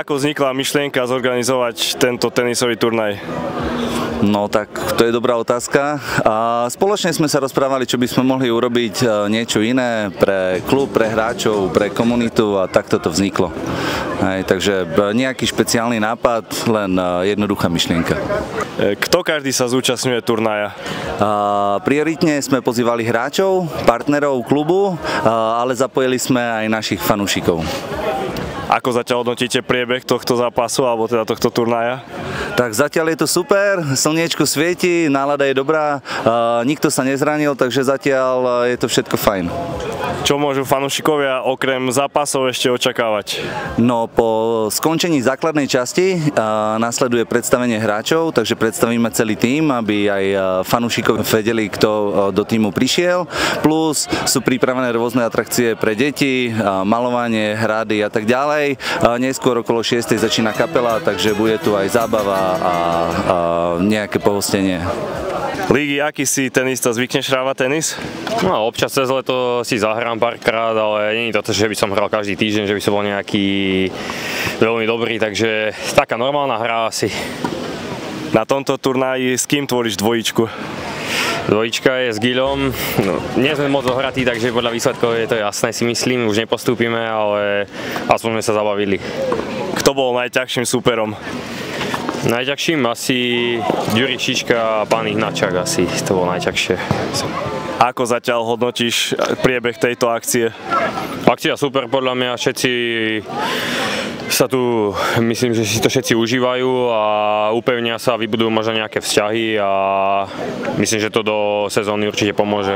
Ako vznikla myšlienka zorganizovať tento tenisový turnaj? No tak to je dobrá otázka. Spoločne sme sa rozprávali, čo by sme mohli urobiť niečo iné pre klub, pre hráčov, pre komunitu a takto to vzniklo. Takže nejaký špeciálny nápad, len jednoduchá myšlienka. Kto každý sa zúčastňuje turnaja? Prioritne sme pozývali hráčov, partnerov klubu, ale zapojili sme aj našich fanúšikov. Ako zatiaľ hodnotíte priebeh tohto zápasu, alebo teda tohto turnaja? Tak zatiaľ je to super, slniečko svieti, nálada je dobrá, nikto sa nezranil, takže zatiaľ je to všetko fajn. Čo môžu fanúšikovia okrem zápasov ešte očakávať? No po skončení základnej časti nasleduje predstavenie hráčov, takže predstavíme celý tím, aby aj fanúšikovia vedeli, kto do tímu prišiel. Plus sú pripravené rôzne atrakcie pre deti, malovanie, hrady a tak ďalej. Neskôr okolo 6. začína kapela, takže bude tu aj zábava a nejaké pohostenie. Lígy, aký si tenista, zvykneš hrávať tenis? No, občas cez leto si zahrám párkrát, ale nie je to, že by som hral každý týždeň, že by som bol nejaký veľmi dobrý, takže taká normálna hra asi. Na tomto turnaji s kým tvoríš dvojičku? Dvojička je s Gilom, no, nie sme moc ohratí, takže podľa výsledkov je to jasné, si myslím, už nepostúpime, ale aspoň sme sa zabavili. Kto bol najťažším súperom? Najťažším asi Ďuri Šiška a pán Ihnačák asi, to bolo najťažšie. Ako zatiaľ hodnotíš priebeh tejto akcie? Akcia super podľa mňa, všetci sa tu, myslím, že si to všetci užívajú a upevnia sa, vybudujú možno nejaké vzťahy a myslím, že to do sezóny určite pomôže.